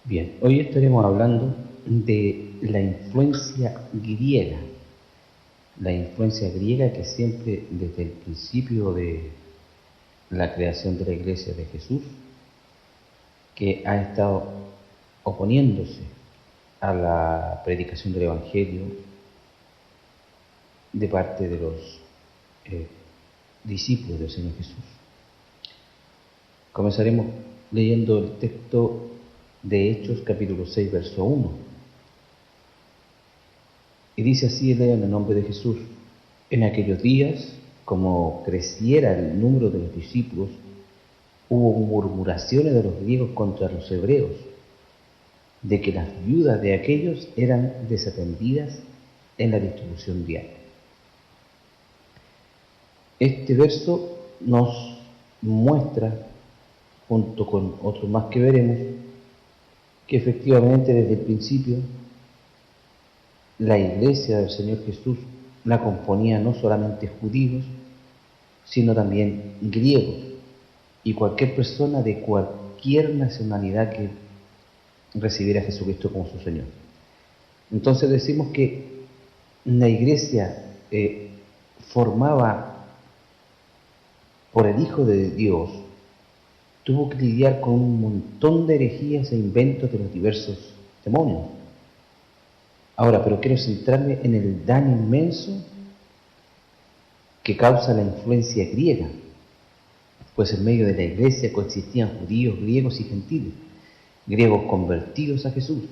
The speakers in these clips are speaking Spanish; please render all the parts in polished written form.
Bien, hoy estaremos hablando de la influencia griega que siempre desde el principio de la creación de la Iglesia de Jesús, que ha estado oponiéndose a la predicación del Evangelio de parte de los eh, discípulos del Señor Jesús. Comenzaremos leyendo el texto de Hechos capítulo 6, verso 1. Y dice así: lea en el nombre de Jesús. En aquellos días, como creciera el número de los discípulos, hubo murmuraciones de los griegos contra los hebreos, de que las viudas de aquellos eran desatendidas en la distribución diaria. Este verso nos muestra, junto con otros más que veremos, que efectivamente desde el principio la Iglesia del Señor Jesús la componía no solamente judíos, sino también griegos y cualquier persona de cualquier nacionalidad que recibiera a Jesucristo como su Señor. Entonces decimos que la Iglesia formaba por el Hijo de Dios, tuvo que lidiar con un montón de herejías e inventos de los diversos demonios. Ahora, pero quiero centrarme en el daño inmenso que causa la influencia griega, pues en medio de la Iglesia coexistían judíos, griegos y gentiles, griegos convertidos a Jesús.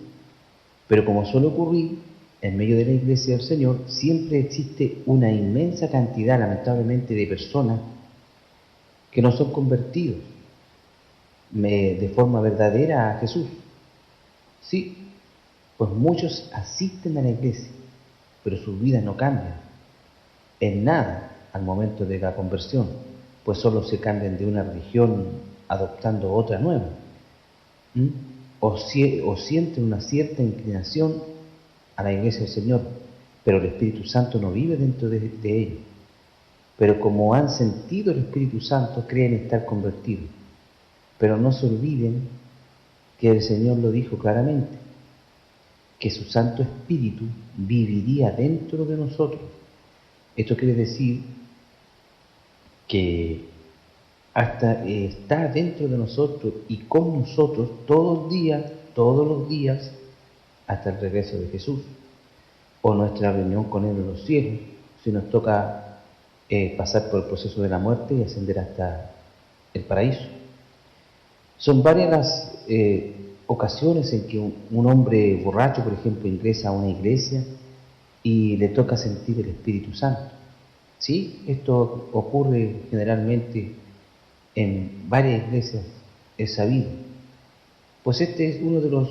Pero como suele ocurrir, en medio de la Iglesia del Señor siempre existe una inmensa cantidad, lamentablemente, de personas que no son convertidos de forma verdadera a Jesús. Sí, pues muchos asisten a la Iglesia, pero sus vidas no cambian en nada al momento de la conversión, pues solo se cambian de una religión adoptando otra nueva. O sienten una cierta inclinación a la Iglesia del Señor, pero el Espíritu Santo no vive dentro de ellos. Pero como han sentido el Espíritu Santo, creen estar convertidos. Pero no se olviden que el Señor lo dijo claramente, que su Santo Espíritu viviría dentro de nosotros. Esto quiere decir que hasta está dentro de nosotros y con nosotros todos los días, hasta el regreso de Jesús, o nuestra reunión con Él en los cielos, si nos toca pasar por el proceso de la muerte y ascender hasta el paraíso. Son varias las ocasiones en que un hombre borracho, por ejemplo, ingresa a una iglesia y le toca sentir el Espíritu Santo. ¿Sí? Esto ocurre generalmente en varias iglesias, es sabido. Pues este es uno de los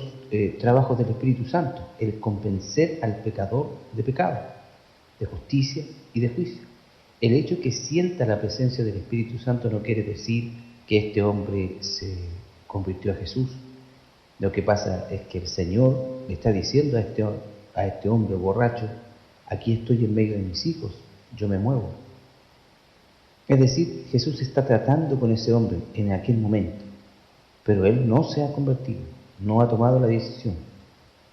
trabajos del Espíritu Santo, el convencer al pecador de pecado, de justicia y de juicio. El hecho que sienta la presencia del Espíritu Santo no quiere decir que este hombre se convirtió a Jesús. Lo que pasa es que el Señor le está diciendo a este hombre borracho: aquí estoy en medio de mis hijos, yo me muevo. Es decir, Jesús está tratando con ese hombre en aquel momento, pero él no se ha convertido, no ha tomado la decisión,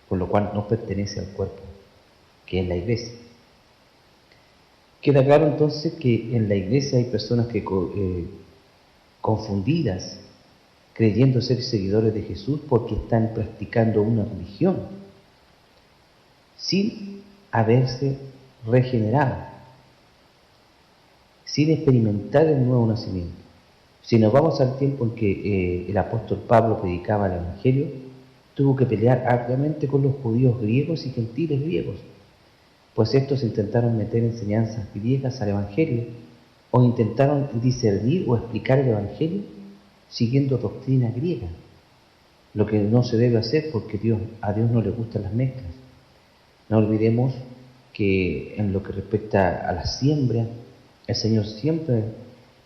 por lo cual no pertenece al cuerpo, que es la iglesia. Queda claro entonces que en la iglesia hay personas que confundidas, creyendo ser seguidores de Jesús porque están practicando una religión, sin haberse regenerado, sin experimentar el nuevo nacimiento. Si nos vamos al tiempo en que el apóstol Pablo predicaba el Evangelio, tuvo que pelear arduamente con los judíos griegos y gentiles griegos, pues estos intentaron meter enseñanzas griegas al Evangelio, o intentaron discernir o explicar el Evangelio siguiendo doctrina griega, lo que no se debe hacer porque a Dios no le gustan las mezclas. No olvidemos que en lo que respecta a la siembra, el Señor siempre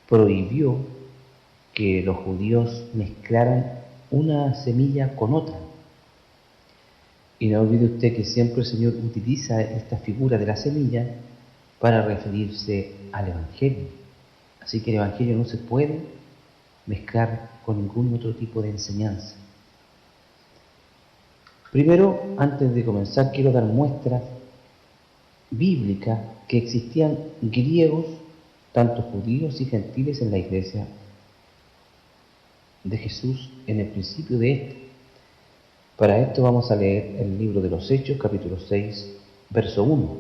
prohibió que los judíos mezclaran una semilla con otra. Y no olvide usted que siempre el Señor utiliza esta figura de la semilla para referirse al Evangelio. Así que el Evangelio no se puede mezclar con ningún otro tipo de enseñanza. Primero, antes de comenzar, quiero dar muestras bíblicas que existían griegos, tanto judíos y gentiles, en la iglesia de Jesús en el principio de esto. Para esto vamos a leer el libro de los Hechos, capítulo 6, verso 1.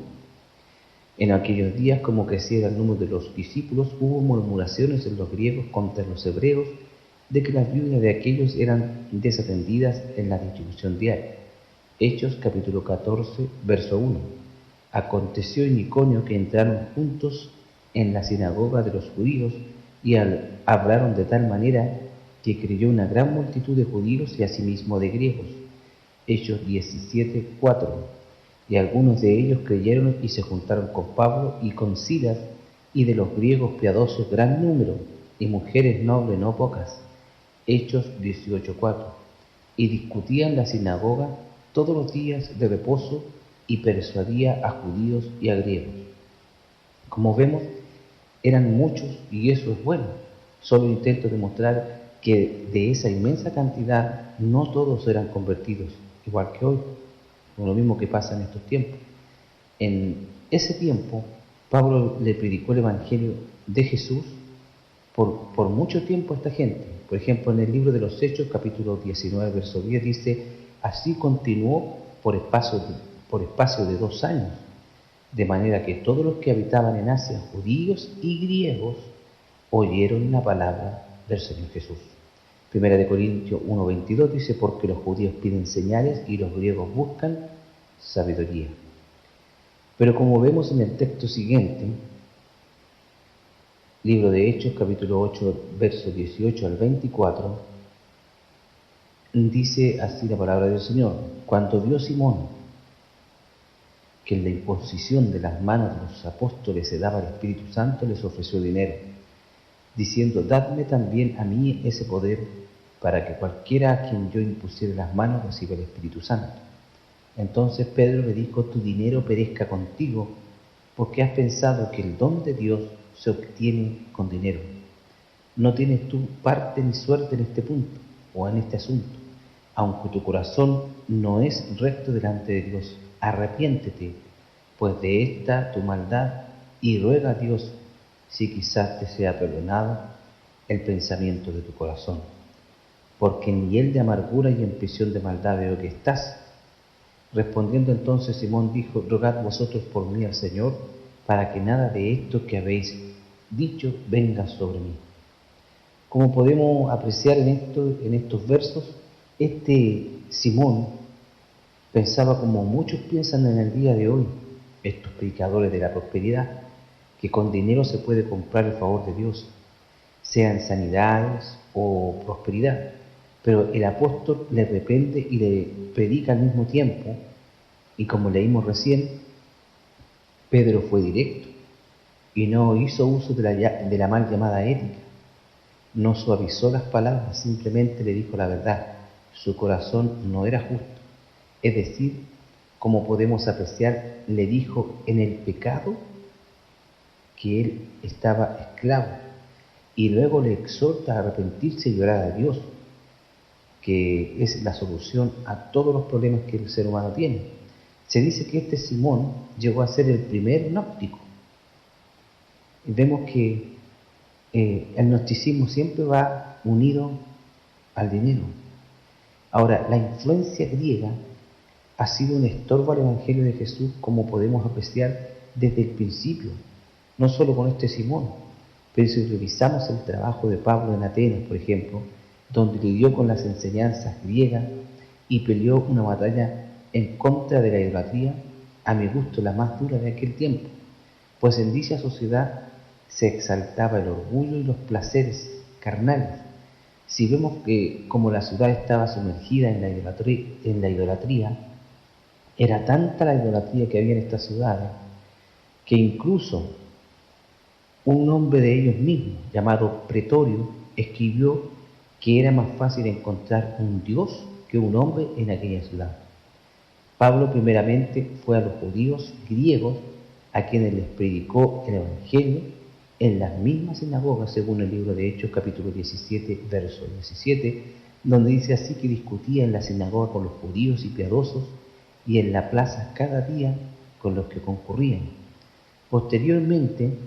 En aquellos días, como creciera el número de los discípulos, hubo murmuraciones en los griegos contra los hebreos de que las viudas de aquellos eran desatendidas en la distribución diaria. Hechos, capítulo 14, verso 1. Aconteció en Iconio que entraron juntos en la sinagoga de los judíos y hablaron de tal manera que creyó una gran multitud de judíos y asimismo de griegos. Hechos 17, 4. Y algunos de ellos creyeron y se juntaron con Pablo y con Silas, y de los griegos piadosos gran número, y mujeres nobles no pocas. Hechos 18, 4. Y discutían la sinagoga todos los días de reposo y persuadía a judíos y a griegos. Como vemos, eran muchos y eso es bueno. Solo intento demostrar que de esa inmensa cantidad no todos eran convertidos, igual que hoy, lo mismo que pasa en estos tiempos. En ese tiempo, Pablo le predicó el Evangelio de Jesús por mucho tiempo a esta gente. Por ejemplo, en el libro de los Hechos, capítulo 19, verso 10, dice: así continuó por espacio de 2 años, de manera que todos los que habitaban en Asia, judíos y griegos, oyeron la palabra del Señor Jesús. Primera de Corintios 1:22 dice: porque los judíos piden señales y los griegos buscan sabiduría. Pero como vemos en el texto siguiente, libro de Hechos, capítulo 8, versos 18 al 24, dice así la palabra del Señor: cuando vio Simón que en la imposición de las manos de los apóstoles se daba el Espíritu Santo, les ofreció dinero, diciendo: dadme también a mí ese poder, para que cualquiera a quien yo impusiere las manos reciba el Espíritu Santo. Entonces Pedro le dijo: tu dinero perezca contigo, porque has pensado que el don de Dios se obtiene con dinero. No tienes tú parte ni suerte en este punto, o en este asunto, aunque tu corazón no es recto delante de Dios. Arrepiéntete, pues, de esta tu maldad, y ruega a Dios si quizás te sea perdonado el pensamiento de tu corazón. Porque en hiel de amargura y en prisión de maldad veo que estás. Respondiendo entonces Simón dijo: rogad vosotros por mí al Señor, para que nada de esto que habéis dicho venga sobre mí. Como podemos apreciar en estos versos, este Simón pensaba como muchos piensan en el día de hoy, estos predicadores de la prosperidad, que con dinero se puede comprar el favor de Dios, sean sanidades o prosperidad. Pero el apóstol le reprende y le predica al mismo tiempo, y como leímos recién, Pedro fue directo y no hizo uso de la mal llamada ética. No suavizó las palabras, simplemente le dijo la verdad. Su corazón no era justo. Es decir, como podemos apreciar, le dijo en el pecado que él estaba esclavo, y luego le exhorta a arrepentirse y orar a Dios, que es la solución a todos los problemas que el ser humano tiene. Se dice que este Simón llegó a ser el primer gnóstico. Y vemos que el gnosticismo siempre va unido al dinero. Ahora, la influencia griega ha sido un estorbo al Evangelio de Jesús, como podemos apreciar desde el principio, no solo con este Simón, pero si revisamos el trabajo de Pablo en Atenas, por ejemplo, donde lidió con las enseñanzas griegas y peleó una batalla en contra de la idolatría, a mi gusto la más dura de aquel tiempo, pues en dicha sociedad se exaltaba el orgullo y los placeres carnales. Si vemos que como la ciudad estaba sumergida en la idolatría, era tanta la idolatría que había en estas ciudades, que incluso un hombre de ellos mismos, llamado Pretorio, escribió que era más fácil encontrar un Dios que un hombre en aquella ciudad. Pablo primeramente fue a los judíos griegos, a quienes les predicó el Evangelio en las mismas sinagogas, según el libro de Hechos, capítulo 17, verso 17, donde dice así que discutía en la sinagoga con los judíos y piadosos y en la plaza cada día con los que concurrían. Posteriormente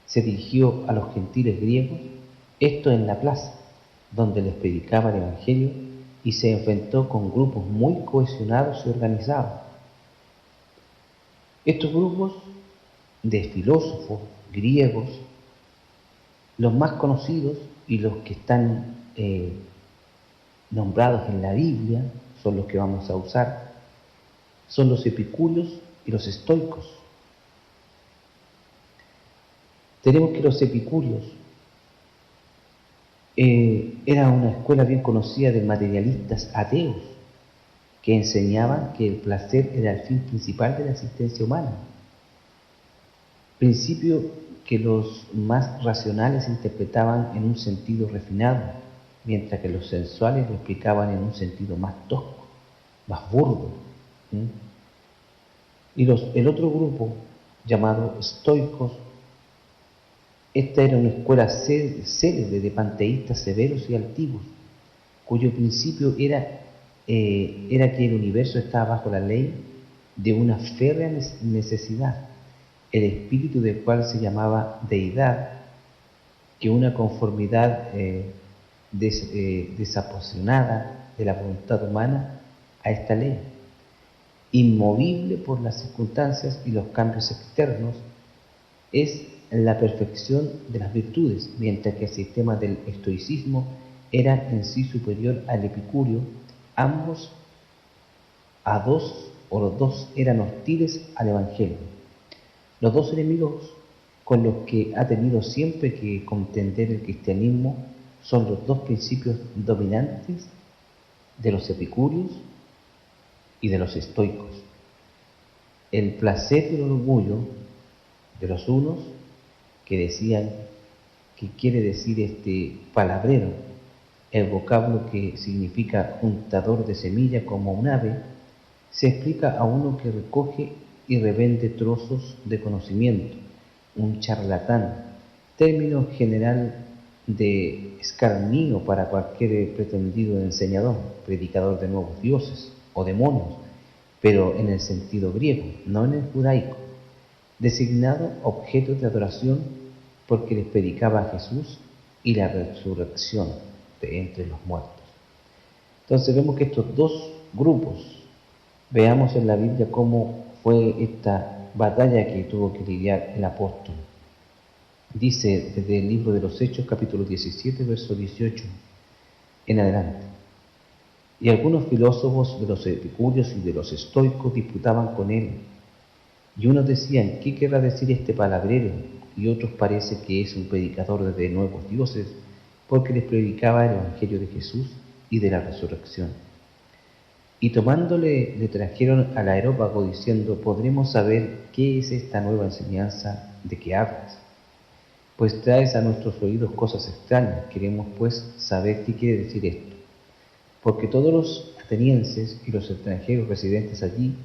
se dirigió a los gentiles griegos, esto en la plaza, donde les predicaba el Evangelio y se enfrentó con grupos muy cohesionados y organizados. Estos grupos de filósofos griegos, los más conocidos y los que están nombrados en la Biblia, son los que vamos a usar, son los epicúreos y los estoicos. Tenemos que los epicúreos era una escuela bien conocida de materialistas ateos que enseñaban que el placer era el fin principal de la existencia humana, principio que los más racionales interpretaban en un sentido refinado, mientras que los sensuales lo explicaban en un sentido más tosco, más burdo. Y el otro grupo, llamado estoicos, esta era una escuela célebre de panteístas severos y altivos, cuyo principio era que el universo estaba bajo la ley de una férrea necesidad, el espíritu del cual se llamaba deidad, que una conformidad desapasionada de la voluntad humana a esta ley, inmovible por las circunstancias y los cambios externos, es la perfección de las virtudes, mientras que el sistema del estoicismo era en sí superior al epicúreo. Ambos los dos eran hostiles al Evangelio. Los dos enemigos con los que ha tenido siempre que contender el cristianismo son los dos principios dominantes de los epicúreos y de los estoicos: el placer y el orgullo de los unos, que decían que quiere decir este palabrero, el vocablo que significa juntador de semilla como un ave, se explica a uno que recoge y revende trozos de conocimiento, un charlatán, término general de escarnio para cualquier pretendido enseñador, predicador de nuevos dioses o demonios, pero en el sentido griego, no en el judaico, designado objeto de adoración porque les predicaba a Jesús y la resurrección de entre los muertos. Entonces vemos que estos dos grupos, veamos en la Biblia cómo fue esta batalla que tuvo que lidiar el apóstol. Dice desde el libro de los Hechos, capítulo 17, verso 18 en adelante: y algunos filósofos de los epicúreos y de los estoicos disputaban con él, y unos decían: ¿qué querrá decir este palabrero? Y otros parece que es un predicador de nuevos dioses, porque les predicaba el Evangelio de Jesús y de la resurrección. Y tomándole, le trajeron al Areópago diciendo: ¿podremos saber qué es esta nueva enseñanza de que hablas? Pues traes a nuestros oídos cosas extrañas, queremos pues saber qué quiere decir esto. Porque todos los atenienses y los extranjeros residentes allí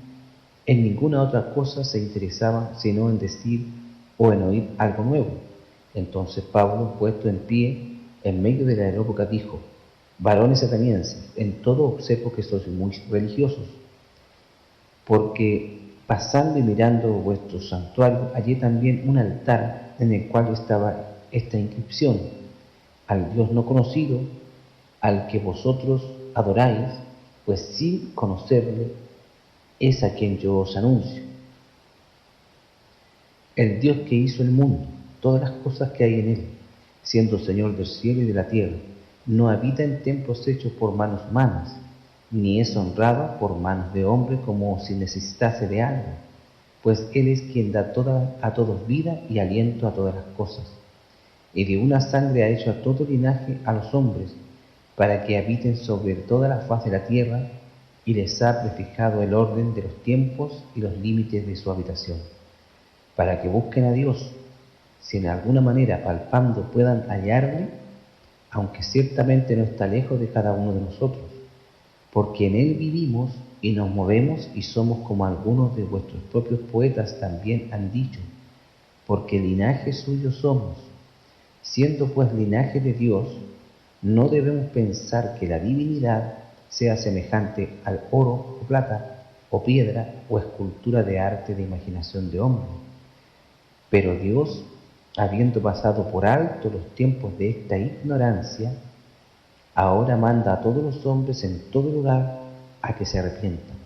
en ninguna otra cosa se interesaban sino en decir o en oír algo nuevo. Entonces Pablo, puesto en pie en medio de la Areópago, dijo: varones atenienses, en todo observo que sois muy religiosos, porque pasando y mirando vuestro santuario, hallé también un altar en el cual estaba esta inscripción: al Dios no conocido, al que vosotros adoráis, pues sin conocerle es a quien yo os anuncio. El Dios que hizo el mundo, todas las cosas que hay en él, siendo Señor del cielo y de la tierra, no habita en templos hechos por manos humanas, ni es honrado por manos de hombre como si necesitase de algo, pues Él es quien da a todos vida y aliento a todas las cosas. Y de una sangre ha hecho a todo linaje a los hombres, para que habiten sobre toda la faz de la tierra, y les ha prefijado el orden de los tiempos y los límites de su habitación, para que busquen a Dios, si en alguna manera palpando puedan hallarle, aunque ciertamente no está lejos de cada uno de nosotros, porque en Él vivimos y nos movemos y somos, como algunos de vuestros propios poetas también han dicho, porque linaje suyo somos. Siendo pues linaje de Dios, No debemos pensar que la divinidad sea semejante al oro o plata o piedra o escultura de arte de imaginación de hombre. Pero Dios, habiendo pasado por alto los tiempos de esta ignorancia, ahora manda a todos los hombres en todo lugar a que se arrepientan,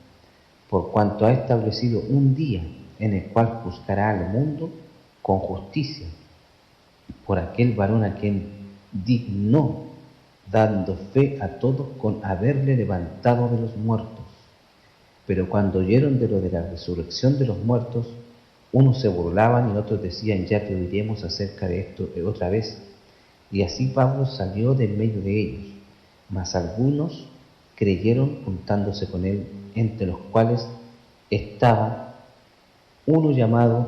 por cuanto ha establecido un día en el cual juzgará al mundo con justicia, por aquel varón a quien dignó, dando fe a todos con haberle levantado de los muertos. Pero cuando oyeron de lo de la resurrección de los muertos, unos se burlaban y otros decían, ya te oiremos acerca de esto otra vez. Y así Pablo salió de en medio de ellos, mas algunos creyeron juntándose con él, entre los cuales estaba uno llamado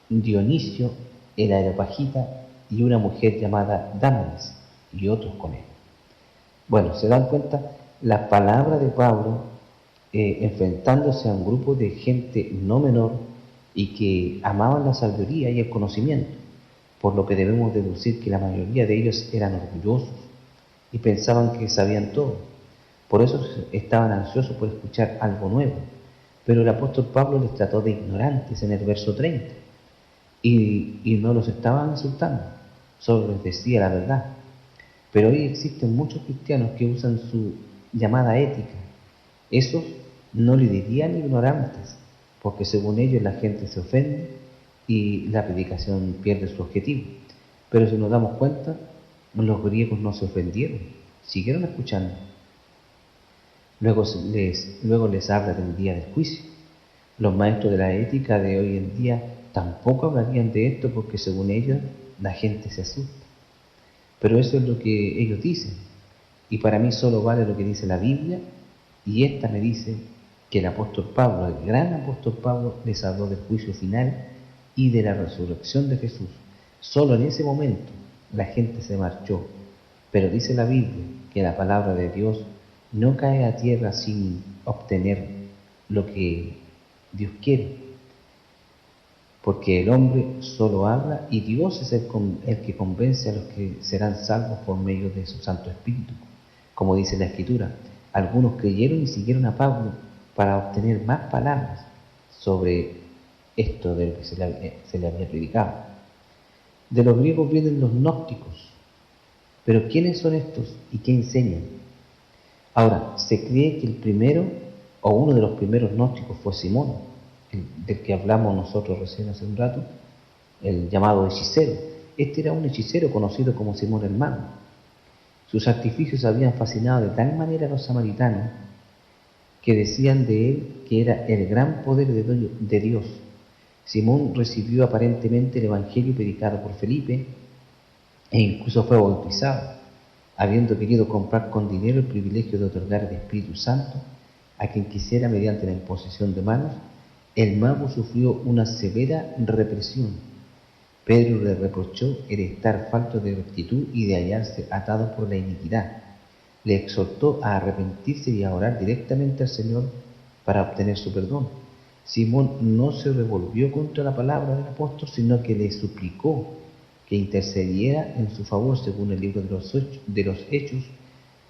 Dionisio el Areopagita y una mujer llamada Dámaris y otros con él. Bueno, se dan cuenta la palabra de Pablo enfrentándose a un grupo de gente no menor y que amaban la sabiduría y el conocimiento, por lo que debemos deducir que la mayoría de ellos eran orgullosos y pensaban que sabían todo. Por eso estaban ansiosos por escuchar algo nuevo. Pero el apóstol Pablo les trató de ignorantes en el verso 30 y no los estaban insultando, solo les decía la verdad. Pero hoy existen muchos cristianos que usan su llamada ética. Esos no le dirían ignorantes, porque según ellos la gente se ofende y la predicación pierde su objetivo. Pero si nos damos cuenta, los griegos no se ofendieron, siguieron escuchando. Luego les habla del día del juicio. Los maestros de la ética de hoy en día tampoco hablarían de esto porque según ellos la gente se asusta. Pero eso es lo que ellos dicen. Y para mí solo vale lo que dice la Biblia, y esta me dice que el apóstol Pablo, el gran apóstol Pablo, les habló del juicio final y de la resurrección de Jesús. Solo en ese momento la gente se marchó, pero dice la Biblia que la palabra de Dios no cae a tierra sin obtener lo que Dios quiere, porque el hombre solo habla y Dios es el que convence a los que serán salvos por medio de su Santo Espíritu. Como dice la Escritura, algunos creyeron y siguieron a Pablo para obtener más palabras sobre esto de lo que se le había predicado. De los griegos vienen los gnósticos, pero ¿quiénes son estos y qué enseñan? Ahora, se cree que el primero o uno de los primeros gnósticos fue Simón, del que hablamos nosotros recién hace un rato, el llamado hechicero. Este era un hechicero conocido como Simón el Mago. Sus artificios habían fascinado de tal manera a los samaritanos que decían de él que era el gran poder de Dios. Simón recibió aparentemente el evangelio predicado por Felipe e incluso fue bautizado, habiendo querido comprar con dinero el privilegio de otorgar el Espíritu Santo a quien quisiera mediante la imposición de manos. El mago sufrió una severa represión. Pedro le reprochó el estar falto de rectitud y de hallarse atado por la iniquidad. Le exhortó a arrepentirse y a orar directamente al Señor para obtener su perdón. Simón no se revolvió contra la palabra del apóstol, sino que le suplicó que intercediera en su favor, según el libro de los Hechos,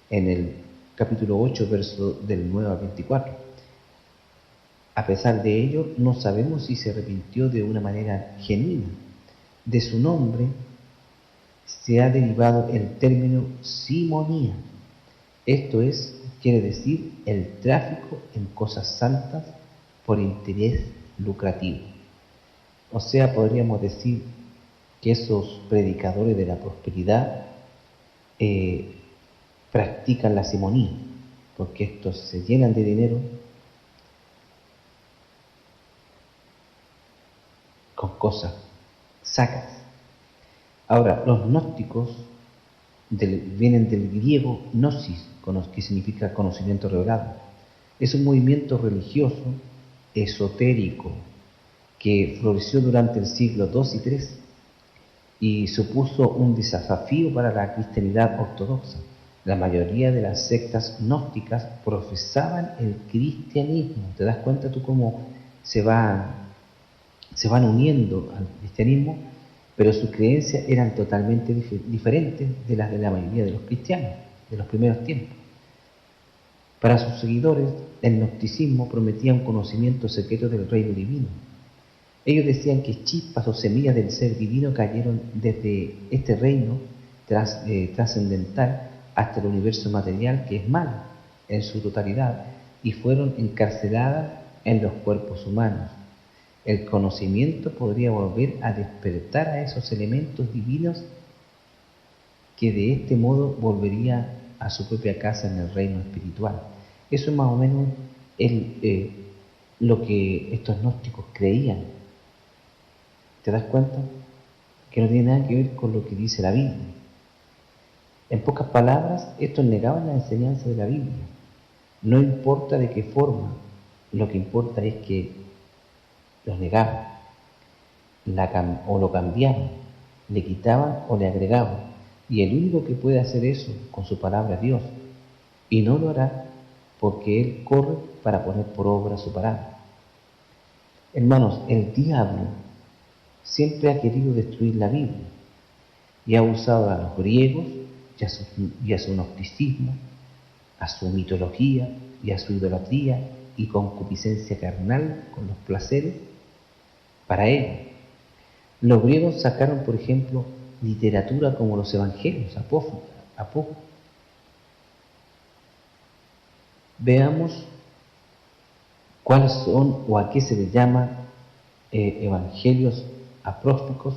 en el capítulo 8, verso del 9 al 24. A pesar de ello, no sabemos si se arrepintió de una manera genuina. De su nombre se ha derivado el término simonía. Esto es, quiere decir, el tráfico en cosas santas por interés lucrativo. O sea, podríamos decir que esos predicadores de la prosperidad practican la simonía, porque estos se llenan de dinero con cosas sacas. Ahora, los gnósticos vienen del griego gnosis, que significa conocimiento revelado. Es un movimiento religioso, esotérico, que floreció durante el siglo II y III y supuso un desafío para la cristianidad ortodoxa. La mayoría de las sectas gnósticas profesaban el cristianismo. ¿Te das cuenta tú cómo se van uniendo al cristianismo? pero sus creencias eran totalmente diferentes de las de la mayoría de los cristianos de los primeros tiempos. Para sus seguidores, el gnosticismo prometía un conocimiento secreto del reino divino. Ellos decían que chispas o semillas del ser divino cayeron desde este reino trascendental hasta el universo material, que es malo en su totalidad, y fueron encarceladas en los cuerpos humanos. El conocimiento podría volver a despertar a esos elementos divinos que de este modo volvería a su propia casa en el reino espiritual. Eso es más o menos lo que estos gnósticos creían. ¿Te das cuenta? Que no tiene nada que ver con lo que dice la Biblia. En pocas palabras, estos negaban la enseñanza de la Biblia. No importa de qué forma, lo que importa es que los negaban, o lo cambiaban, le quitaban o le agregaban. Y el único que puede hacer eso con su palabra es Dios. Y no lo hará porque Él corre para poner por obra su palabra. Hermanos, el diablo siempre ha querido destruir la Biblia y ha usado a los griegos y a su gnosticismo, a su mitología y a su idolatría y concupiscencia carnal con los placeres para ello. Los griegos sacaron, por ejemplo, literatura como los evangelios, apócrifos. Veamos cuáles son o a qué se les llama evangelios apócrifos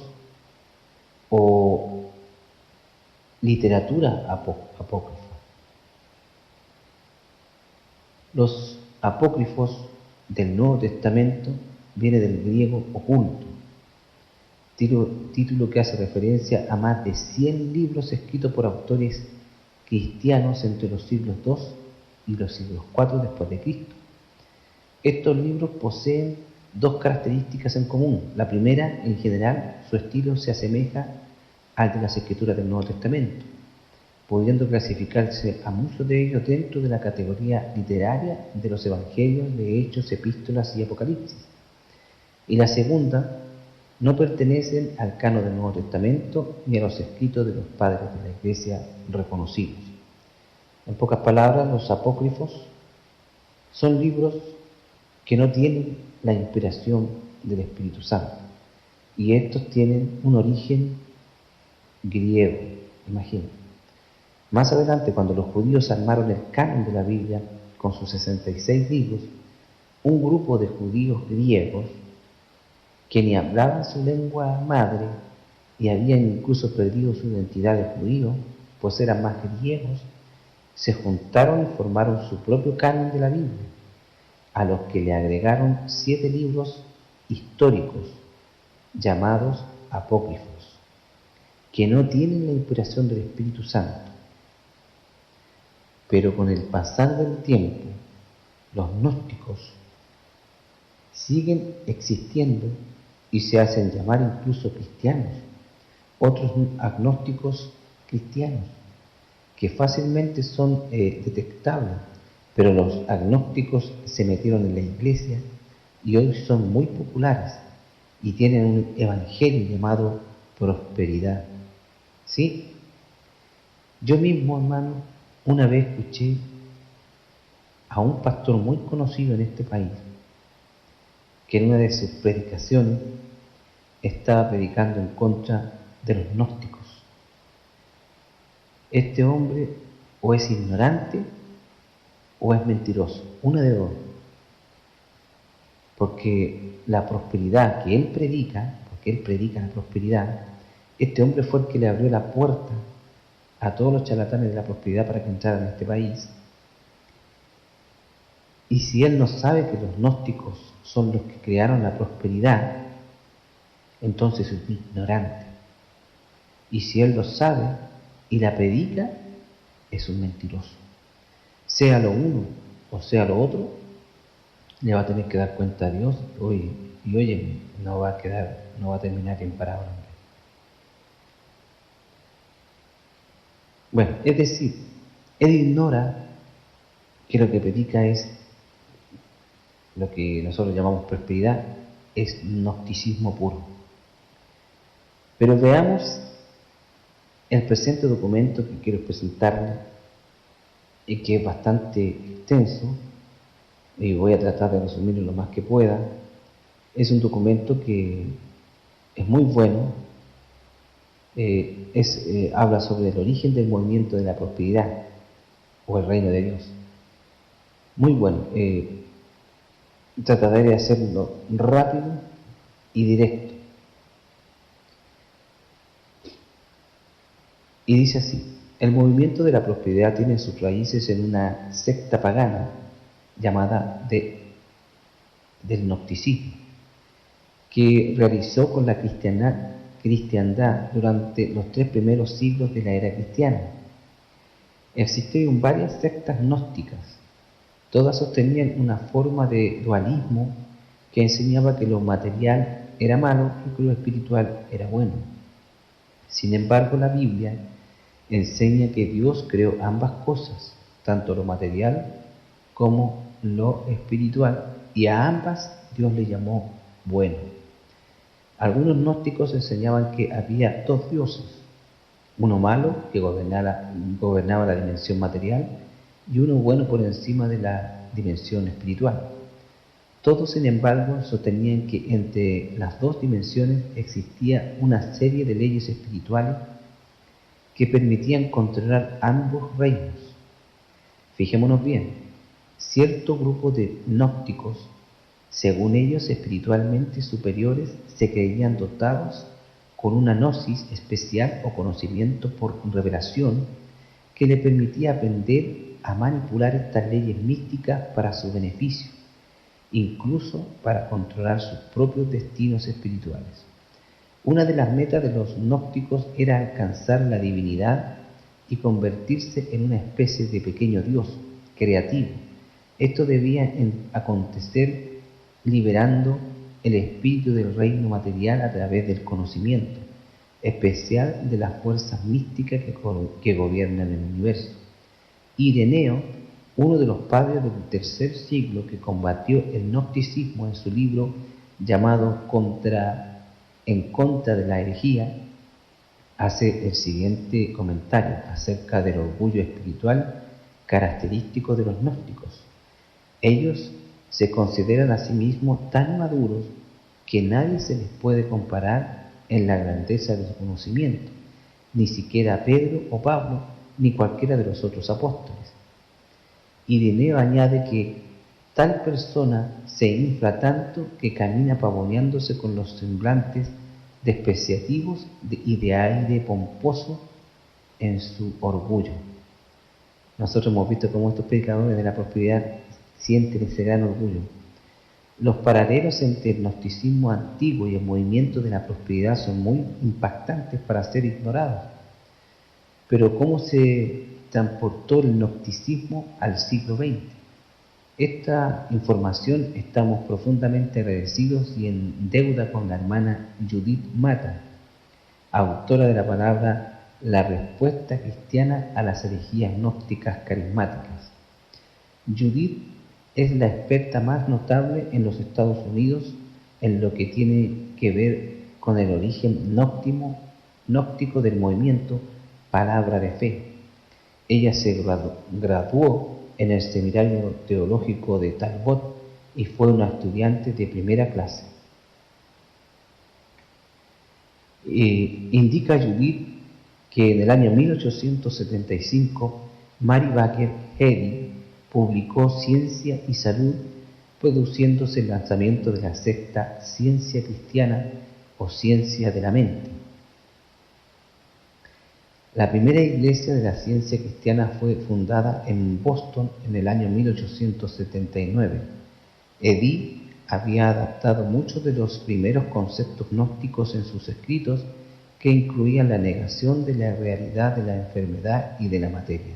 o literatura apócrifa. Los apócrifos del Nuevo Testamento viene del griego oculto, título que hace referencia a más de 100 libros escritos por autores cristianos entre los siglos II y los siglos IV después de Cristo. Estos libros poseen dos características en común. La primera, en general, su estilo se asemeja al de las escrituras del Nuevo Testamento, pudiendo clasificarse a muchos de ellos dentro de la categoría literaria de los evangelios, de Hechos, Epístolas y Apocalipsis. Y la segunda, no pertenecen al canon del Nuevo Testamento ni a los escritos de los padres de la Iglesia reconocidos. En pocas palabras, los apócrifos son libros que no tienen la inspiración del Espíritu Santo, y estos tienen un origen griego, imagínense. Más adelante, cuando los judíos armaron el canon de la Biblia con sus 66 libros, un grupo de judíos griegos que ni hablaban su lengua madre y habían incluso perdido su identidad de judíos, pues eran más griegos, se juntaron y formaron su propio canon de la Biblia, a los que le agregaron 7 libros históricos llamados apócrifos, que no tienen la inspiración del Espíritu Santo. Pero con el pasar del tiempo, los gnósticos siguen existiendo y se hacen llamar incluso cristianos, otros agnósticos cristianos, que fácilmente son detectables, pero los agnósticos se metieron en la iglesia y hoy son muy populares y tienen un evangelio llamado prosperidad. ¿Sí? Yo mismo, hermano, una vez escuché a un pastor muy conocido en este país, que en una de sus predicaciones estaba predicando en contra de los gnósticos. Este hombre o es ignorante o es mentiroso, una de dos. Porque la prosperidad que él predica, porque él predica la prosperidad, este hombre fue el que le abrió la puerta a todos los charlatanes de la prosperidad para que entraran a este país. Y si él no sabe que los gnósticos son los que crearon la prosperidad, entonces es ignorante. Y si él lo sabe y la predica, es un mentiroso. Sea lo uno o sea lo otro, le va a tener que dar cuenta a Dios y oye, no va a terminar en parábola. Bueno, es decir, él ignora que lo que predica es lo que nosotros llamamos prosperidad, es gnosticismo puro. Pero veamos el presente documento que quiero presentarles y que es bastante extenso, y voy a tratar de resumirlo lo más que pueda. Es un documento que es muy bueno, habla sobre el origen del movimiento de la prosperidad o el reino de Dios. Muy bueno. Trataré de hacerlo rápido y directo. Y dice así: el movimiento de la prosperidad tiene sus raíces en una secta pagana llamada del gnosticismo, que realizó con la cristiandad durante los 3 primeros siglos de la era cristiana. Existieron varias sectas gnósticas. Todas sostenían una forma de dualismo que enseñaba que lo material era malo y que lo espiritual era bueno. Sin embargo, la Biblia enseña que Dios creó ambas cosas, tanto lo material como lo espiritual, y a ambas Dios le llamó bueno. Algunos gnósticos enseñaban que había 2 dioses, uno malo que gobernaba la dimensión material y uno bueno por encima de la dimensión espiritual. Todos, sin embargo, sostenían que entre las 2 dimensiones existía una serie de leyes espirituales que permitían controlar ambos reinos. Fijémonos bien, cierto grupo de gnósticos, según ellos espiritualmente superiores, se creían dotados con una gnosis especial o conocimiento por revelación que le permitía aprender a manipular estas leyes místicas para su beneficio, incluso para controlar sus propios destinos espirituales. Una de las metas de los gnósticos era alcanzar la divinidad y convertirse en una especie de pequeño Dios creativo. Esto debía acontecer liberando el espíritu del reino material a través del conocimiento especial de las fuerzas místicas que gobiernan el universo. Ireneo, uno de los padres del 3er siglo que combatió el gnosticismo en su libro llamado En contra de la herejía, hace el siguiente comentario acerca del orgullo espiritual característico de los gnósticos. Ellos se consideran a sí mismos tan maduros que nadie se les puede comparar en la grandeza de su conocimiento, ni siquiera Pedro o Pablo, ni cualquiera de los otros apóstoles. Ireneo añade que tal persona se infla tanto que camina pavoneándose con los semblantes despreciativos y de aire pomposo en su orgullo. Nosotros hemos visto cómo estos predicadores de la prosperidad sienten ese gran orgullo. Los paralelos entre el gnosticismo antiguo y el movimiento de la prosperidad son muy impactantes para ser ignorados. Pero ¿cómo se transportó el gnosticismo al siglo XX? Esta información estamos profundamente agradecidos y en deuda con la hermana Judith Mata, autora de la palabra La respuesta cristiana a las herejías gnósticas carismáticas. Judith es la experta más notable en los Estados Unidos en lo que tiene que ver con el origen gnóstico del movimiento Palabra de Fe. Ella se graduó en el Seminario Teológico de Talbot y fue una estudiante de primera clase. Indica Judith que en el año 1875 Mary Baker Eddy publicó Ciencia y Salud, produciéndose el lanzamiento de la secta Ciencia Cristiana o Ciencia de la Mente. La primera iglesia de la ciencia cristiana fue fundada en Boston en el año 1879. Eddy había adaptado muchos de los primeros conceptos gnósticos en sus escritos, que incluían la negación de la realidad de la enfermedad y de la materia.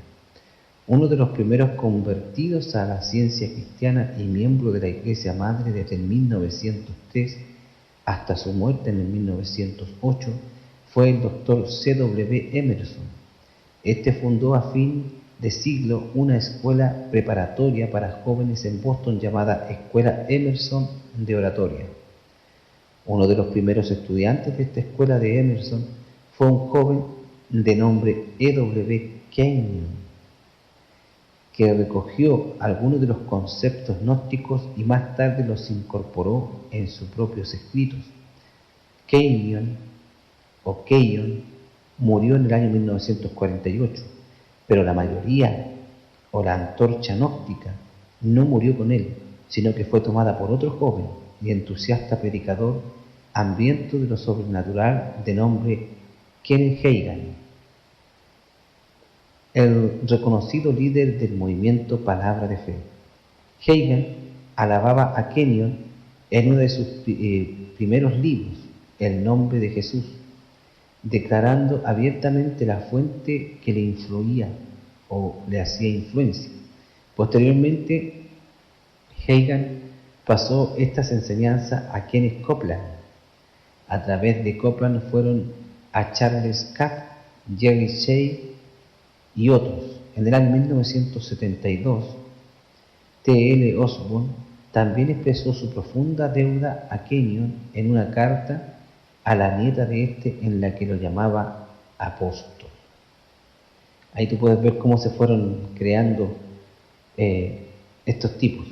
Uno de los primeros convertidos a la ciencia cristiana y miembro de la Iglesia Madre desde el 1903 hasta su muerte en el 1908 fue el Dr. C.W. Emerson. Este fundó a fin de siglo una escuela preparatoria para jóvenes en Boston llamada Escuela Emerson de Oratoria. Uno de los primeros estudiantes de esta escuela de Emerson fue un joven de nombre E.W. Kenyon, que recogió algunos de los conceptos gnósticos y más tarde los incorporó en sus propios escritos. Kenyon murió en el año 1948, pero la mayoría o la antorcha gnóstica no murió con él, sino que fue tomada por otro joven y entusiasta predicador hambriento de lo sobrenatural de nombre Kenneth Hagin, el reconocido líder del movimiento Palabra de Fe. Hagin alababa a Kenyon en uno de sus primeros libros, El nombre de Jesús, declarando abiertamente la fuente que le influía o le hacía influencia. Posteriormente, Hagin pasó estas enseñanzas a Kenneth Copeland. A través de Copeland fueron a Charles Capps, Jerry Shea y otros. En el año 1972, T.L. Osborne también expresó su profunda deuda a Kenyon en una carta a la nieta de este en la que lo llamaba apóstol. Ahí tú puedes ver cómo se fueron creando estos tipos.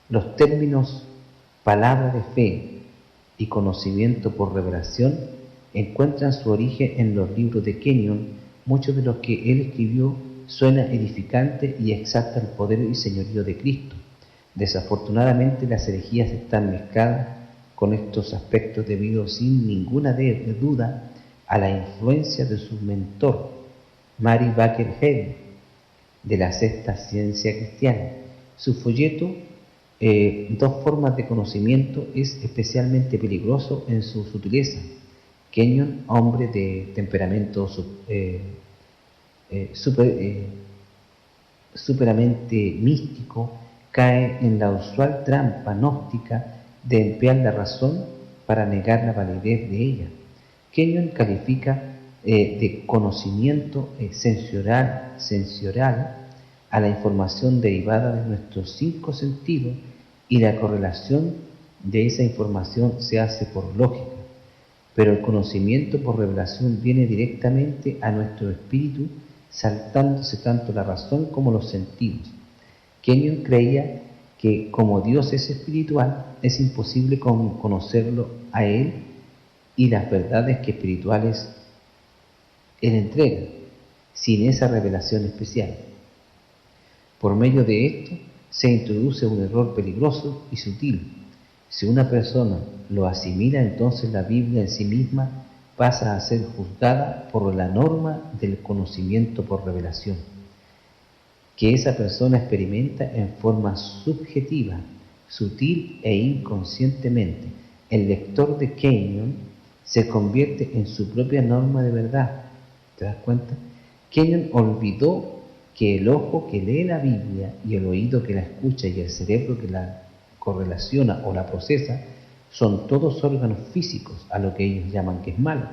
Los términos palabra de fe y conocimiento por revelación encuentran su origen en los libros de Kenyon. Muchos de los que él escribió suena edificante y exalta el poder y señorío de Cristo. Desafortunadamente las herejías están mezcladas con estos aspectos debido sin ninguna duda a la influencia de su mentor, Mary Baker Eddy, de la Sexta Ciencia Cristiana. Su folleto, Dos formas de conocimiento, es especialmente peligroso en su sutileza. Kenyon, hombre de temperamento superamente místico, cae en la usual trampa gnóstica de emplear la razón para negar la validez de ella. Kenyon califica de conocimiento sensorial a la información derivada de nuestros 5 sentidos, y la correlación de esa información se hace por lógica. Pero el conocimiento por revelación viene directamente a nuestro espíritu, saltándose tanto la razón como los sentidos. Kenyon creía que como Dios es espiritual, es imposible conocerlo a Él y las verdades que espirituales Él entrega, sin esa revelación especial. Por medio de esto se introduce un error peligroso y sutil. Si una persona lo asimila, entonces la Biblia en sí misma pasa a ser juzgada por la norma del conocimiento por revelación, que esa persona experimenta en forma subjetiva, sutil e inconscientemente. El lector de Kenyon se convierte en su propia norma de verdad. ¿Te das cuenta? Kenyon olvidó que el ojo que lee la Biblia y el oído que la escucha y el cerebro que la correlaciona o la procesa son todos órganos físicos, a lo que ellos llaman que es malo.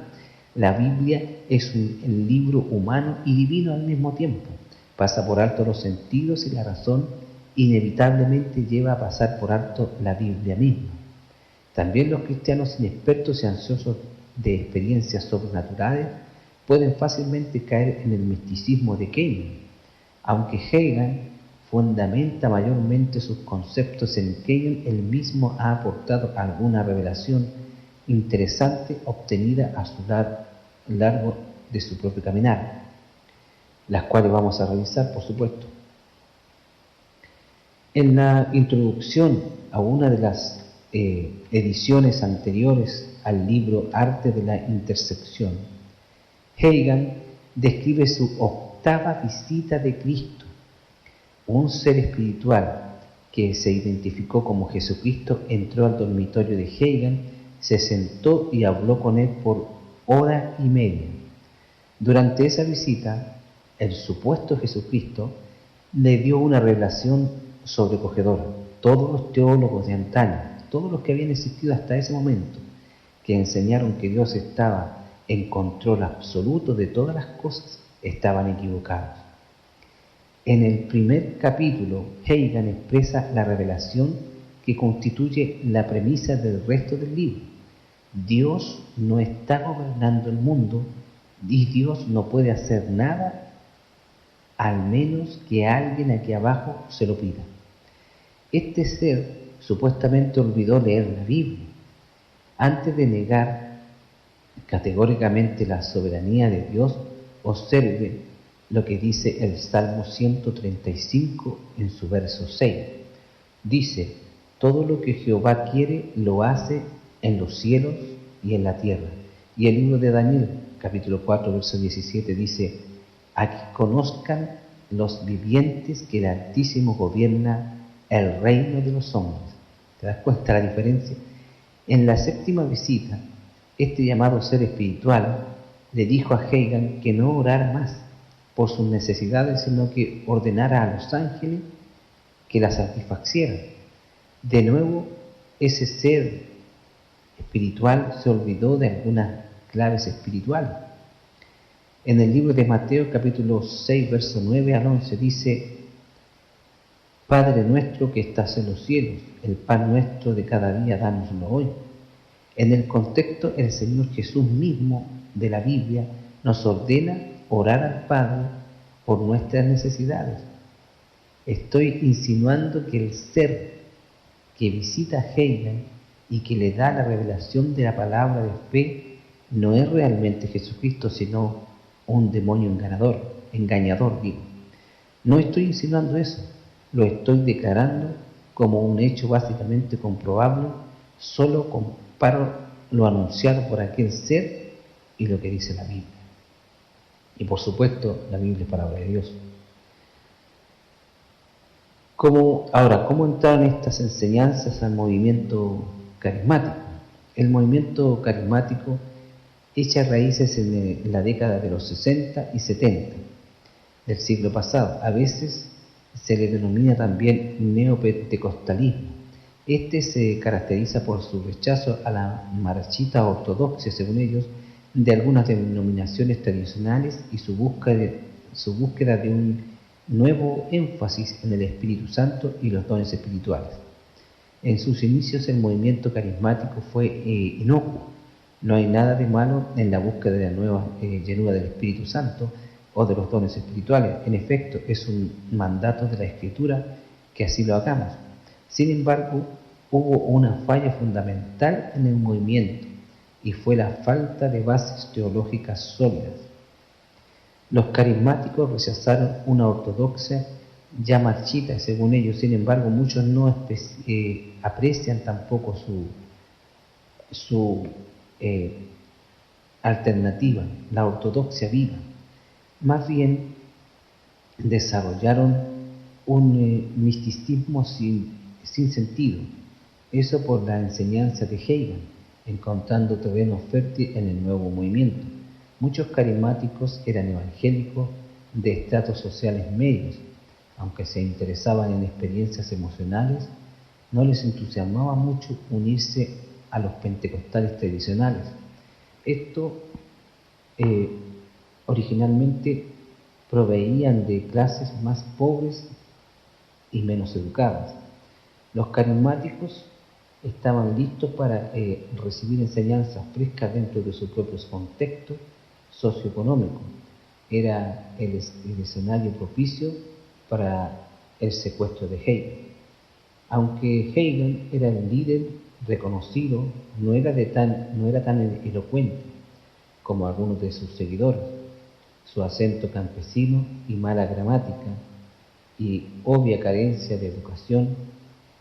La Biblia es un libro humano y divino al mismo tiempo. Pasa por alto los sentidos y la razón inevitablemente lleva a pasar por alto la Biblia misma. También los cristianos inexpertos y ansiosos de experiencias sobrenaturales pueden fácilmente caer en el misticismo de Kenyon. Aunque Hagin fundamenta mayormente sus conceptos en Kenyon, él mismo ha aportado alguna revelación interesante obtenida a lo largo de su propio caminar, las cuales vamos a revisar, por supuesto. En la introducción a una de las ediciones anteriores al libro Arte de la Intersección, Hagin describe su octava visita de Cristo, un ser espiritual que se identificó como Jesucristo. Entró al dormitorio de Hagin, se sentó y habló con él por 1:30 horas. Durante esa visita, el supuesto Jesucristo le dio una revelación sobrecogedora. Todos los teólogos de antaño, todos los que habían existido hasta ese momento, que enseñaron que Dios estaba en control absoluto de todas las cosas, estaban equivocados. En el primer capítulo, Hagin expresa la revelación que constituye la premisa del resto del libro. Dios no está gobernando el mundo y Dios no puede hacer nada al menos que alguien aquí abajo se lo pida. Este ser supuestamente olvidó leer la Biblia. Antes de negar categóricamente la soberanía de Dios, observe lo que dice el Salmo 135 en su verso 6. Dice: todo lo que Jehová quiere lo hace en los cielos y en la tierra. Y el libro de Daniel, capítulo 4, verso 17, dice: a que conozcan los vivientes que el Altísimo gobierna el reino de los hombres. ¿Te das cuenta la diferencia? En la séptima visita, este llamado ser espiritual le dijo a Hagan que no orara más por sus necesidades, sino que ordenara a los ángeles que las satisfacieran. De nuevo, ese ser espiritual se olvidó de algunas claves espirituales. En el libro de Mateo, capítulo 6, verso 9 al 11, dice: Padre nuestro que estás en los cielos, el pan nuestro de cada día, dánoslo hoy. En el contexto, el Señor Jesús mismo de la Biblia nos ordena orar al Padre por nuestras necesidades. Estoy insinuando que el ser que visita a Hagan y que le da la revelación de la palabra de fe no es realmente Jesucristo, sino un demonio engañador digo. No estoy insinuando eso, lo estoy declarando como un hecho básicamente comprobable. Solo comparo lo anunciado por aquel ser y lo que dice la Biblia. Y por supuesto, la Biblia es palabra de Dios. ¿Cómo entraron estas enseñanzas al movimiento carismático? El movimiento carismático echa raíces en la década de los 60 y 70 del siglo pasado. A veces se le denomina también neopentecostalismo. Este se caracteriza por su rechazo a la marchita ortodoxia, según ellos, de algunas denominaciones tradicionales y su búsqueda de un nuevo énfasis en el Espíritu Santo y los dones espirituales. En sus inicios el movimiento carismático fue inocuo. No hay nada de malo en la búsqueda de la nueva llenura del Espíritu Santo o de los dones espirituales. En efecto, es un mandato de la Escritura que así lo hagamos. Sin embargo, hubo una falla fundamental en el movimiento y fue la falta de bases teológicas sólidas. Los carismáticos rechazaron una ortodoxia ya marchita, según ellos. Sin embargo, muchos no aprecian tampoco su alternativa, la ortodoxia viva. Más bien, desarrollaron un misticismo sin sentido. Eso por la enseñanza de Hagan, encontrando terreno fértil en el nuevo movimiento. Muchos carismáticos eran evangélicos de estratos sociales medios. Aunque se interesaban en experiencias emocionales, no les entusiasmaba mucho unirse a los pentecostales tradicionales. Esto originalmente proveían de clases más pobres y menos educadas. Los carismáticos estaban listos para recibir enseñanzas frescas dentro de su propio contexto socioeconómico. Era el escenario propicio para el secuestro de Hagan. Aunque Hagan era el líder reconocido, no era tan elocuente como algunos de sus seguidores. Su acento campesino y mala gramática y obvia carencia de educación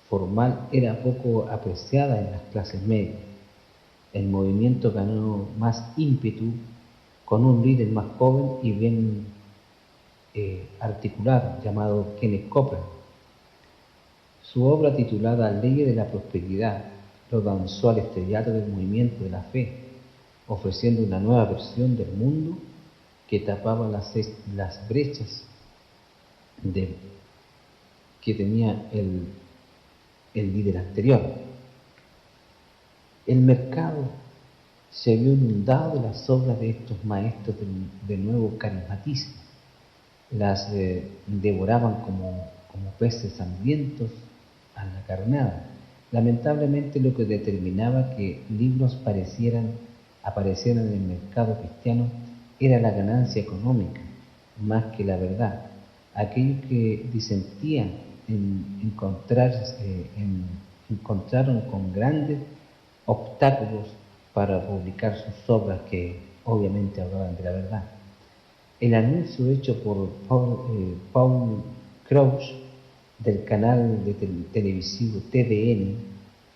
formal era poco apreciada en las clases medias. El movimiento ganó más ímpetu con un líder más joven y bien articulado, llamado Kenneth Copeland. Su obra titulada Leyes de la Prosperidad lo lanzó al estrellato del movimiento de la fe, ofreciendo una nueva versión del mundo que tapaba las brechas que tenía el líder anterior. El mercado se vio inundado de las obras de estos maestros del nuevo carismatismo. Las devoraban como peces hambrientos a la carnada. Lamentablemente lo que determinaba que libros aparecieran en el mercado cristiano era la ganancia económica, más que la verdad. Aquellos que disentían encontraron con grandes obstáculos para publicar sus obras que obviamente hablaban de la verdad. El anuncio hecho por Paul Krauss del canal televisivo TVN,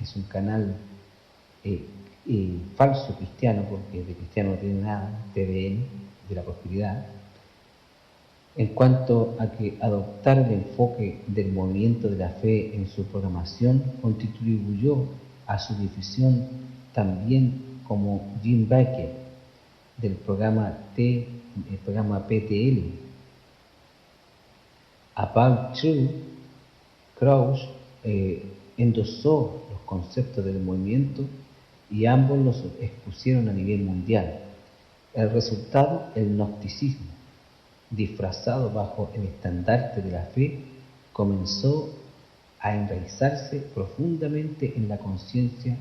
es un canal falso cristiano, porque de cristiano no tiene nada, TVN, de la prosperidad, en cuanto a que adoptar el enfoque del movimiento de la fe en su programación contribuyó a su difusión, también como Jim Baker del programa PTL. A Paul Krauss endosó los conceptos del movimiento y ambos los expusieron a nivel mundial. El resultado, el gnosticismo, disfrazado bajo el estandarte de la fe, comenzó a enraizarse profundamente en la conciencia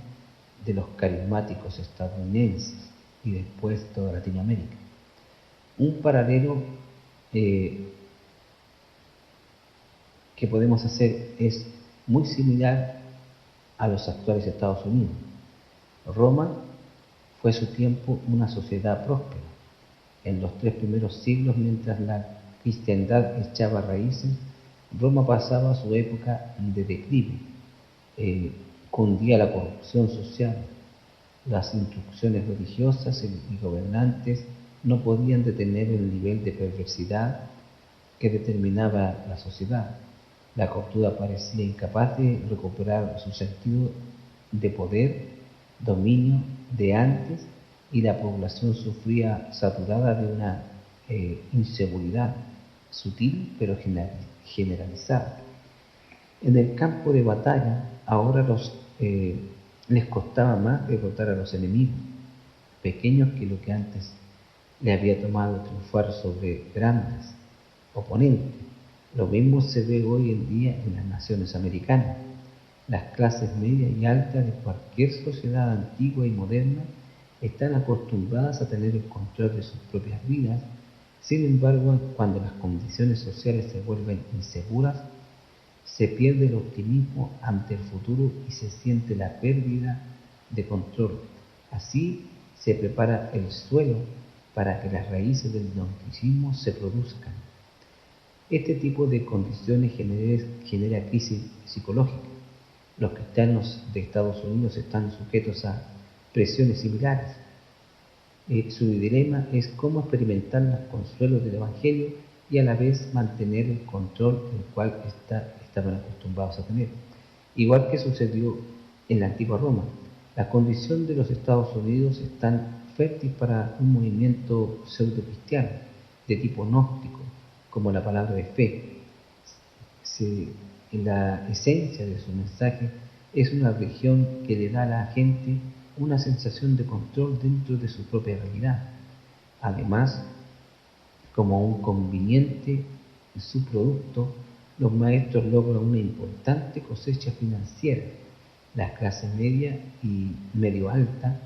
de los carismáticos estadounidenses y después toda Latinoamérica. Un paralelo que podemos hacer es muy similar a los actuales Estados Unidos. Roma fue a su tiempo una sociedad próspera. En los 3 primeros siglos, mientras la cristiandad echaba raíces, Roma pasaba su época de declive. Cundía la corrupción social. Las instrucciones religiosas y gobernantes no podían detener el nivel de perversidad que determinaba la sociedad. La cultura parecía incapaz de recuperar su sentido de poder, dominio de antes, y la población sufría saturada de una inseguridad sutil pero generalizada. En el campo de batalla ahora les costaba más derrotar a los enemigos, pequeños, que lo que antes le había tomado triunfar sobre grandes oponentes. Lo mismo se ve hoy en día en las naciones americanas. Las clases medias y altas de cualquier sociedad antigua y moderna están acostumbradas a tener el control de sus propias vidas. Sin embargo, cuando las condiciones sociales se vuelven inseguras, se pierde el optimismo ante el futuro y se siente la pérdida de control. Así se prepara el suelo para que las raíces del gnosticismo se produzcan. Este tipo de condiciones genera crisis psicológica. Los cristianos de Estados Unidos están sujetos a presiones similares. Su dilema es cómo experimentar los consuelos del Evangelio y a la vez mantener el control el cual estaban acostumbrados a tener. Igual que sucedió en la antigua Roma, la condición de los Estados Unidos es tan fértil para un movimiento pseudo-cristiano de tipo gnóstico, como la palabra de fe. La esencia de su mensaje es una religión que le da a la gente una sensación de control dentro de su propia realidad. Además, como un conveniente subproducto, los maestros logran una importante cosecha financiera. La clase media y medio alta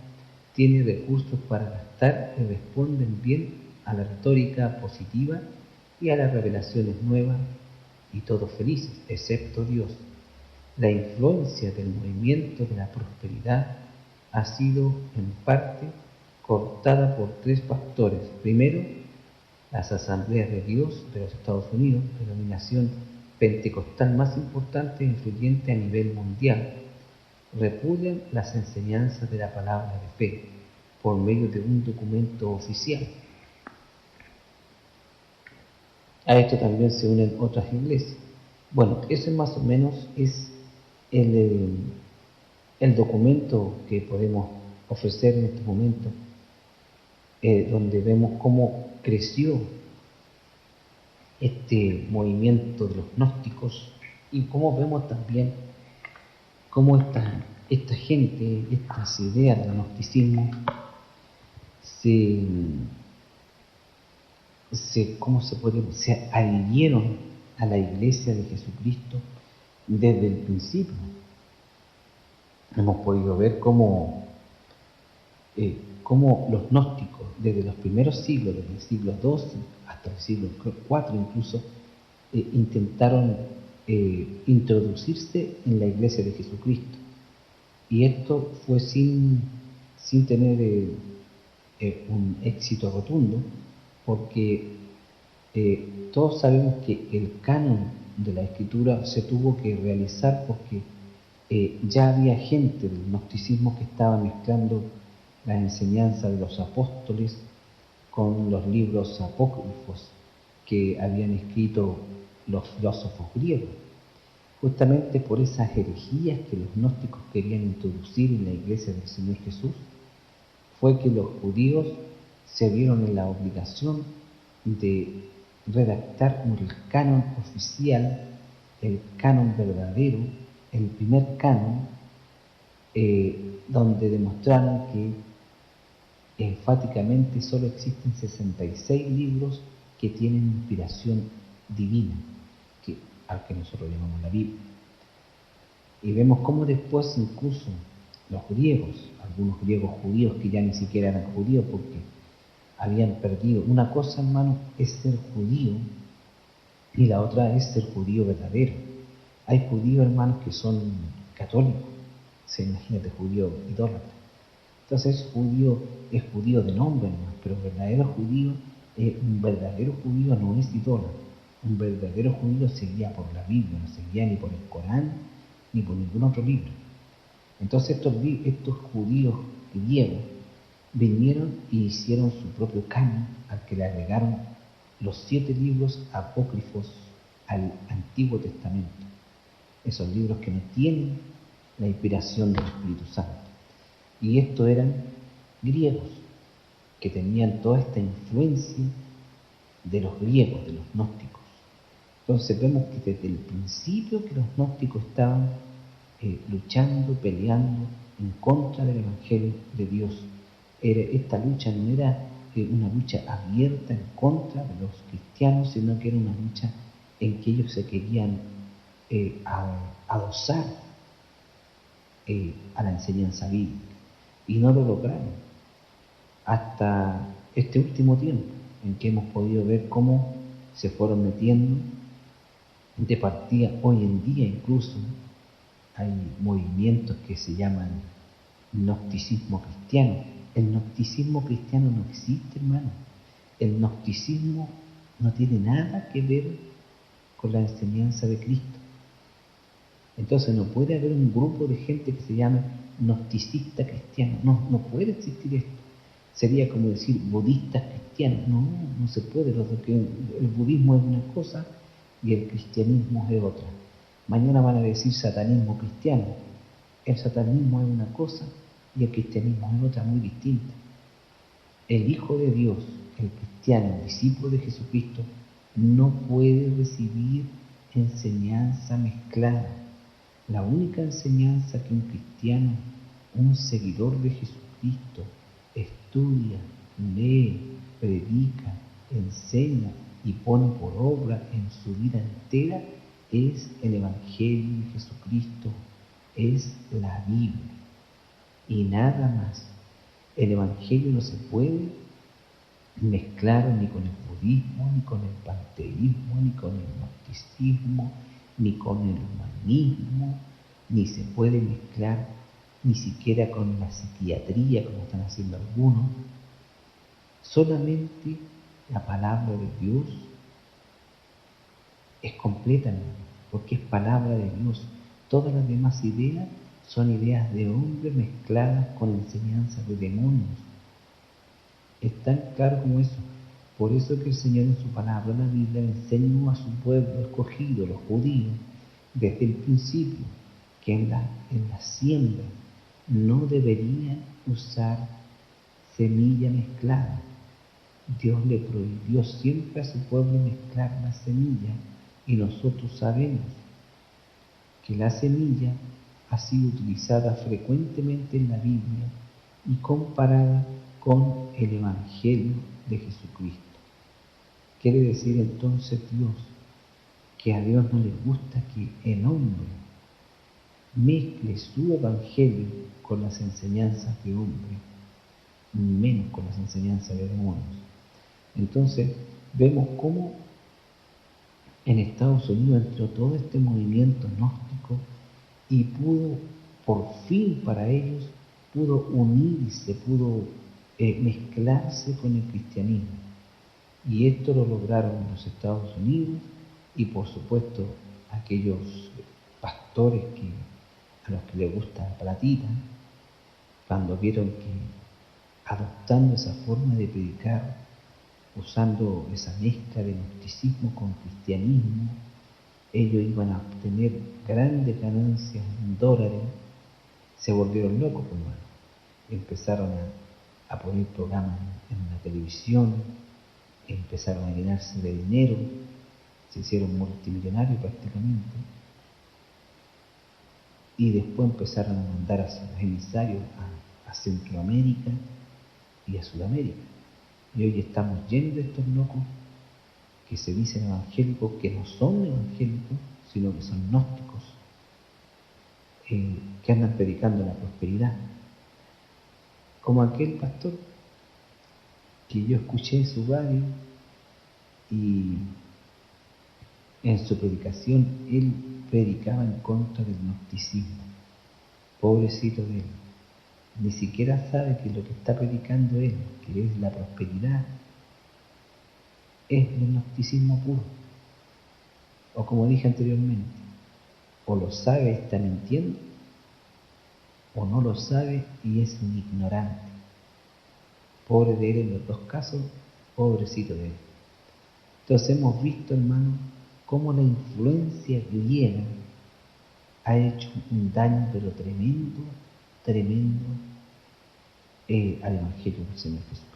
tiene recursos para gastar y responden bien a la retórica positiva y a las revelaciones nuevas, y todos felices, excepto Dios. La influencia del movimiento de la prosperidad ha sido en parte cortada por 3 factores. Primero, las Asambleas de Dios de los Estados Unidos, denominación pentecostal más importante e influyente a nivel mundial, repudian las enseñanzas de la palabra de fe por medio de un documento oficial. A esto también se unen otras iglesias. Bueno, eso más o menos es el documento que podemos ofrecer en este momento, donde vemos cómo creció este movimiento de los gnósticos y cómo vemos también cómo esta gente, estas ideas del gnosticismo se adhirieron a la Iglesia de Jesucristo desde el principio. hemos podido ver cómo los gnósticos, desde los primeros siglos, desde el siglo XII hasta el siglo IV incluso, intentaron introducirse en la Iglesia de Jesucristo. Y esto fue sin tener un éxito rotundo, porque todos sabemos que el canon de la Escritura se tuvo que realizar porque ya había gente del gnosticismo que estaba mezclando la enseñanza de los apóstoles con los libros apócrifos que habían escrito los filósofos griegos. Justamente por esas herejías que los gnósticos querían introducir en la iglesia del Señor Jesús, fue que los judíos se vieron en la obligación de redactar el canon oficial, el canon verdadero, el primer canon, donde demostraron que enfáticamente solo existen 66 libros que tienen inspiración divina, al que nosotros llamamos la Biblia. Y vemos cómo después incluso los griegos, algunos griegos judíos que ya ni siquiera eran judíos porque habían perdido. Una cosa, hermano, es ser judío y la otra es ser judío verdadero. Hay judíos, hermanos, que son católicos. Imagínate, judío idólatra. Entonces es judío de nombre, hermano, pero un verdadero judío no es idólatra. Un verdadero judío se guía por la Biblia, no se guía ni por el Corán, ni por ningún otro libro. Entonces estos judíos griegos vinieron y hicieron su propio canon, al que le agregaron los 7 libros apócrifos al Antiguo Testamento. Esos libros que no tienen la inspiración del Espíritu Santo. Y estos eran griegos, que tenían toda esta influencia de los griegos, de los gnósticos. Entonces vemos que desde el principio que los gnósticos estaban luchando, peleando en contra del Evangelio de Dios. Esta lucha no era una lucha abierta en contra de los cristianos, sino que era una lucha en que ellos se querían adosar a la enseñanza bíblica, y no lo lograron hasta este último tiempo, en que hemos podido ver cómo se fueron metiendo de partida. Hoy en día incluso hay movimientos que se llaman gnosticismo cristiano. El gnosticismo cristiano no existe, hermano. El gnosticismo no tiene nada que ver con la enseñanza de Cristo. Entonces no puede haber un grupo de gente que se llame gnosticista cristiano. No puede existir esto. Sería como decir budistas cristianos. No se puede, porque el budismo es una cosa y el cristianismo es otra. Mañana van a decir satanismo cristiano. El satanismo es una cosa y el cristianismo es otra muy distinta. El Hijo de Dios, el cristiano, el discípulo de Jesucristo, no puede recibir enseñanza mezclada. La única enseñanza que un cristiano, un seguidor de Jesucristo, estudia, lee, predica, enseña y pone por obra en su vida entera es el Evangelio de Jesucristo, es la Biblia y nada más. El Evangelio no se puede mezclar ni con el budismo, ni con el panteísmo, ni con el gnosticismo, ni con el humanismo, ni se puede mezclar ni siquiera con la psiquiatría, como están haciendo algunos. Solamente la palabra de Dios es completa, hermano, porque es palabra de Dios. Todas las demás ideas son ideas de hombres mezcladas con enseñanzas de demonios. Es tan claro como eso. Por eso que el Señor en su palabra, la Biblia, enseñó a su pueblo escogido, los judíos, desde el principio, que en la siembra no deberían usar semilla mezclada. Dios le prohibió siempre a su pueblo mezclar la semilla, y nosotros sabemos que la semilla ha sido utilizada frecuentemente en la Biblia y comparada con el Evangelio de Jesucristo. Quiere decir entonces Dios que a Dios no le gusta que el hombre mezcle su evangelio con las enseñanzas de hombre, ni menos con las enseñanzas de demonios. Entonces, vemos cómo en Estados Unidos entró todo este movimiento gnóstico y pudo, por fin para ellos, pudo unirse, pudo mezclarse con el cristianismo. Y esto lo lograron en los Estados Unidos y, por supuesto, aquellos pastores a los que les gusta la platita, cuando vieron que adoptando esa forma de predicar, usando esa mezcla de gnosticismo con cristianismo, ellos iban a obtener grandes ganancias en dólares, se volvieron locos, hermano. Empezaron a poner programas en la televisión, empezaron a llenarse de dinero, se hicieron multimillonarios prácticamente, y después empezaron a mandar a sus emisarios a Centroamérica y a Sudamérica. Y hoy estamos llenos de estos locos que se dicen evangélicos, que no son evangélicos, sino que son gnósticos, que andan predicando la prosperidad. Como aquel pastor que yo escuché en su radio y en su predicación él predicaba en contra del gnosticismo. Pobrecito de él. Ni siquiera sabe que lo que está predicando él, que es la prosperidad, es el gnosticismo puro. O como dije anteriormente, o lo sabe y está mintiendo, o no lo sabe y es un ignorante. Pobre de él en los dos casos, pobrecito de él. Entonces hemos visto, hermano, cómo la influencia griega ha hecho un daño pero tremendo, tremendo al Evangelio del Señor Jesucristo.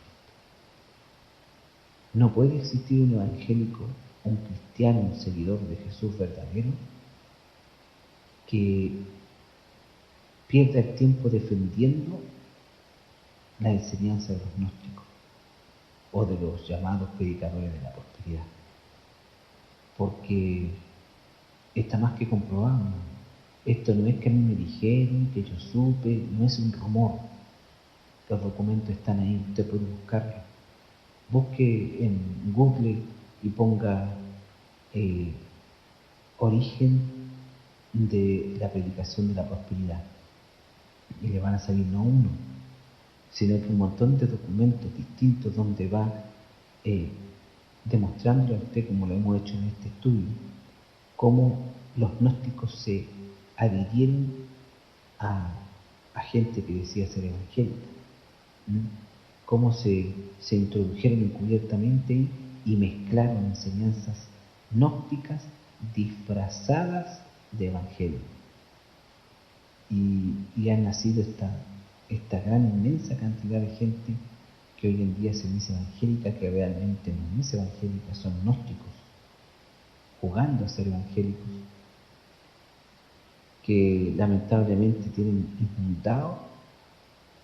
No puede existir un evangélico, un cristiano, un seguidor de Jesús verdadero, que pierda el tiempo defendiendo la enseñanza de los gnósticos o de los llamados predicadores de la prosperidad. Porque está más que comprobado, ¿no? Esto no es que a mí me dijeron, que yo supe, no es un rumor. Los documentos están ahí, usted puede buscarlos. Busque en Google y ponga origen de la predicación de la prosperidad. Y le van a salir no uno, sino que un montón de documentos distintos donde va demostrándole a usted, como lo hemos hecho en este estudio, cómo los gnósticos se adhirieron a gente que decía ser evangélica, cómo se introdujeron encubiertamente y mezclaron enseñanzas gnósticas disfrazadas de evangelio. Y ha nacido esta gran inmensa cantidad de gente que hoy en día se dice evangélica, que realmente no es evangélica, son gnósticos, jugando a ser evangélicos, que lamentablemente tienen inundado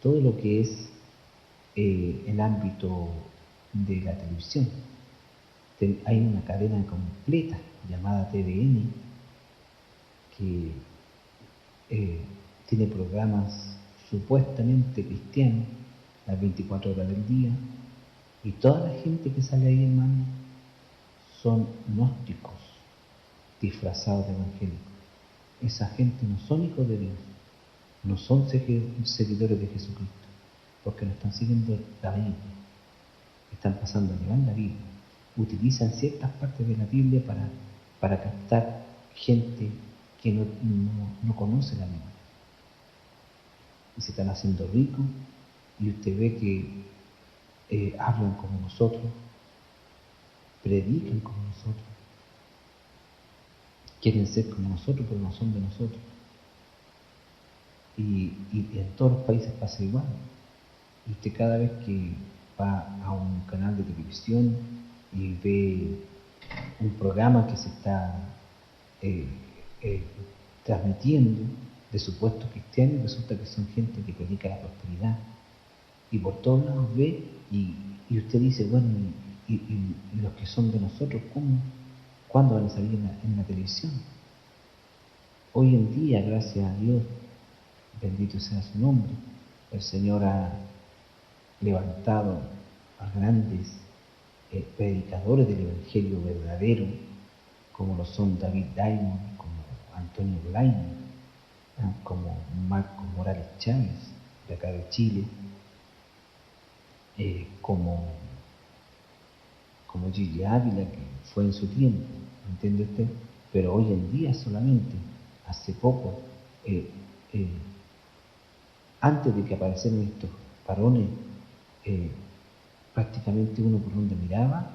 todo lo que es el ámbito de la televisión. Hay una cadena completa llamada TVN que tiene programas supuestamente cristianos las 24 horas del día, y toda la gente que sale ahí, hermano, son gnósticos disfrazados de evangélicos. Esa gente no son hijos de Dios, no son seguidores de Jesucristo, porque no están siguiendo la Biblia, están pasando a llevar la Biblia, utilizan ciertas partes de la Biblia para captar gente que no conoce la Biblia, y se están haciendo ricos, y usted ve que hablan como nosotros, predican como nosotros, quieren ser como nosotros, pero no son de nosotros. Y en todos los países pasa igual. Y usted cada vez que va a un canal de televisión y ve un programa que se está transmitiendo de supuestos cristianos, resulta que son gente que predica la prosperidad. Y por todos lados ve y usted dice, bueno, y los que son de nosotros, ¿cuándo van a salir en la televisión? Hoy en día, gracias a Dios, bendito sea su nombre, el Señor ha levantado a grandes predicadores del Evangelio verdadero, como lo son David Diamond, como Antonio Blaine, como Marco Morales Chávez, de acá de Chile, como Gigi Ávila, que fue en su tiempo, ¿entiende usted? Pero hoy en día solamente, hace poco, eh, eh, antes de que aparecieran estos varones, eh, prácticamente uno por donde miraba,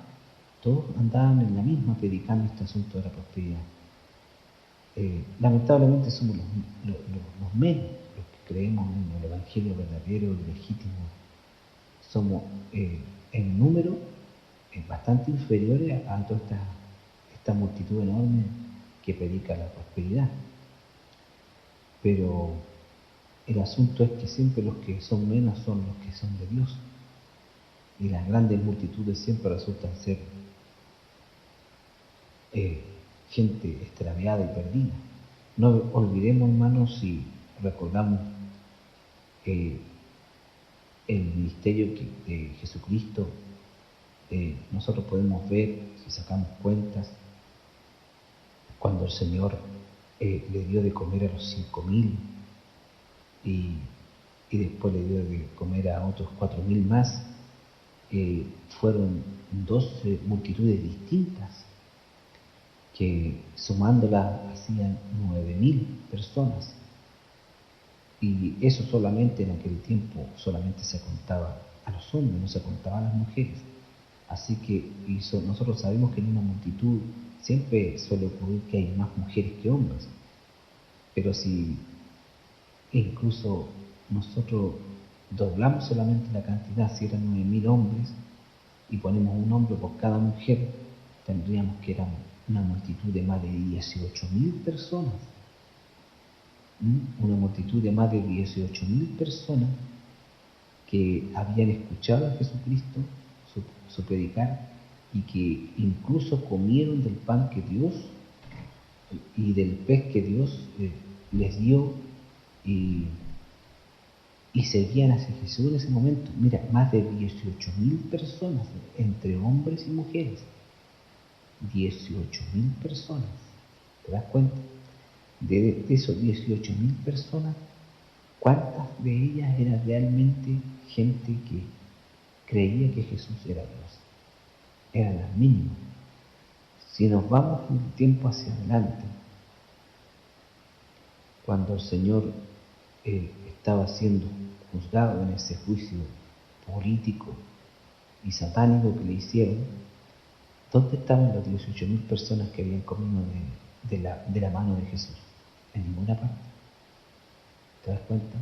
todos andaban en la misma predicando este asunto de la prosperidad. Lamentablemente somos los menos, los que creemos en el Evangelio verdadero y legítimo. Somos en número bastante inferiores a toda esta multitud enorme que predica la prosperidad. Pero el asunto es que siempre los que son menos son los que son de Dios. Y las grandes multitudes siempre resultan ser gente extraviada y perdida. No olvidemos, hermanos, si recordamos el ministerio de Jesucristo, nosotros podemos ver, si sacamos cuentas, cuando el Señor le dio de comer a los 5.000 y después le dio de comer a otros 4.000 más, fueron 12 multitudes distintas que sumándolas hacían 9.000 personas. Y eso solamente en aquel tiempo solamente se contaba a los hombres, no se contaba a las mujeres. Así que nosotros sabemos que en una multitud siempre suele ocurrir que hay más mujeres que hombres. Pero si incluso nosotros doblamos solamente la cantidad, si eran 9.000 hombres, y ponemos un hombre por cada mujer, tendríamos que eran una multitud de más de 18.000 personas. Una multitud de más de 18.000 personas que habían escuchado a Jesucristo su predicar y que incluso comieron del pan que Dios y del pez que Dios les dio y seguían hacia Jesús en ese momento. Mira, más de 18.000 personas, entre hombres y mujeres. 18.000 personas. ¿Te das cuenta? De esos 18.000 personas, ¿cuántas de ellas eran realmente gente que creía que Jesús era Dios? Eran las mínimas. Si nos vamos un tiempo hacia adelante, cuando el Señor estaba siendo juzgado en ese juicio político y satánico que le hicieron, ¿dónde estaban las 18.000 personas que habían comido de la mano de Jesús? En ninguna parte. ¿Te das cuenta?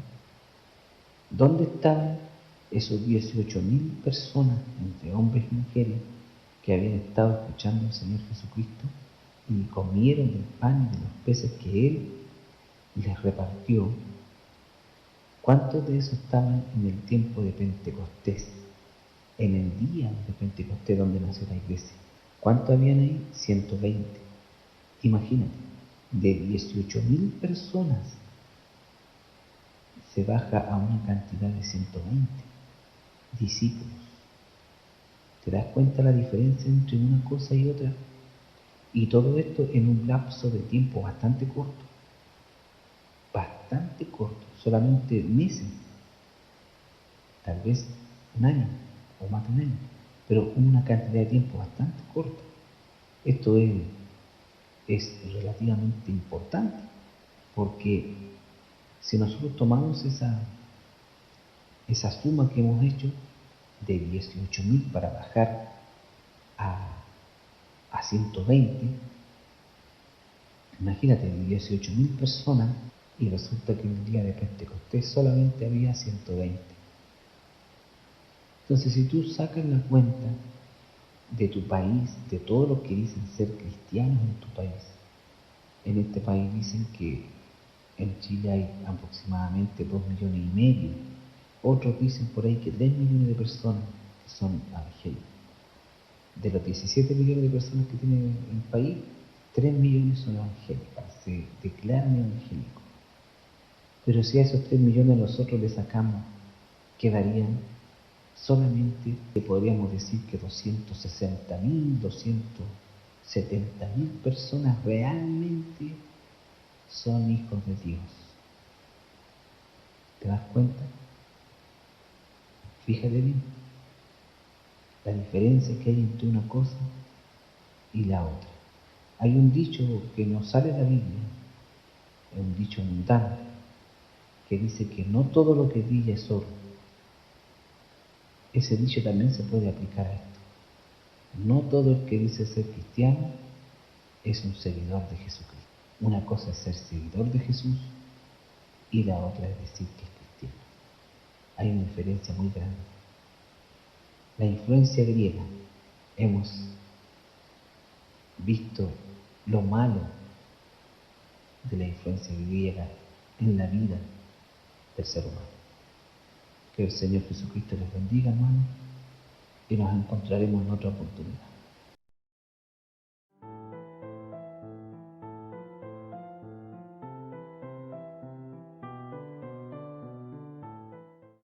¿Dónde estaban esos 18.000 personas, entre hombres y mujeres, que habían estado escuchando al Señor Jesucristo y comieron del pan y de los peces que Él les repartió? ¿Cuántos de esos estaban en el tiempo de Pentecostés? En el día de Pentecostés donde nació la iglesia. ¿Cuántos habían ahí? 120. Imagínate, de 18.000 personas se baja a una cantidad de 120 discípulos. ¿Te das cuenta la diferencia entre una cosa y otra? Y todo esto en un lapso de tiempo bastante corto. Bastante corto, solamente meses. Tal vez un año o más de un año, pero una cantidad de tiempo bastante corta. Esto es relativamente importante, porque si nosotros tomamos esa suma que hemos hecho de 18.000 para bajar a 120, imagínate, 18.000 personas, y resulta que en el día de Pentecostés solamente había 120. Entonces, si tú sacas la cuenta de tu país, de todos los que dicen ser cristianos en tu país, en este país dicen que en Chile hay aproximadamente 2,5 millones. Otros dicen por ahí que 3 millones de personas que son evangélicos. De los 17 millones de personas que tiene el país, 3 millones son evangélicos, se declaran evangélicos. Pero si a esos 3 millones nosotros le sacamos, quedarían solamente, podríamos decir que 260.000, 270.000 personas realmente son hijos de Dios. ¿Te das cuenta? Fíjate bien la diferencia que hay entre una cosa y la otra. Hay un dicho que no sale de la Biblia, es un dicho mundano, que dice que no todo lo que brilla es oro. Ese dicho también se puede aplicar a esto. No todo el que dice ser cristiano es un seguidor de Jesucristo. Una cosa es ser seguidor de Jesús y la otra es decir que es cristiano. Hay una diferencia muy grande. La influencia griega, hemos visto lo malo de la influencia griega en la vida del ser humano. Que el Señor Jesucristo les bendiga, hermanos, y nos encontraremos en otra oportunidad.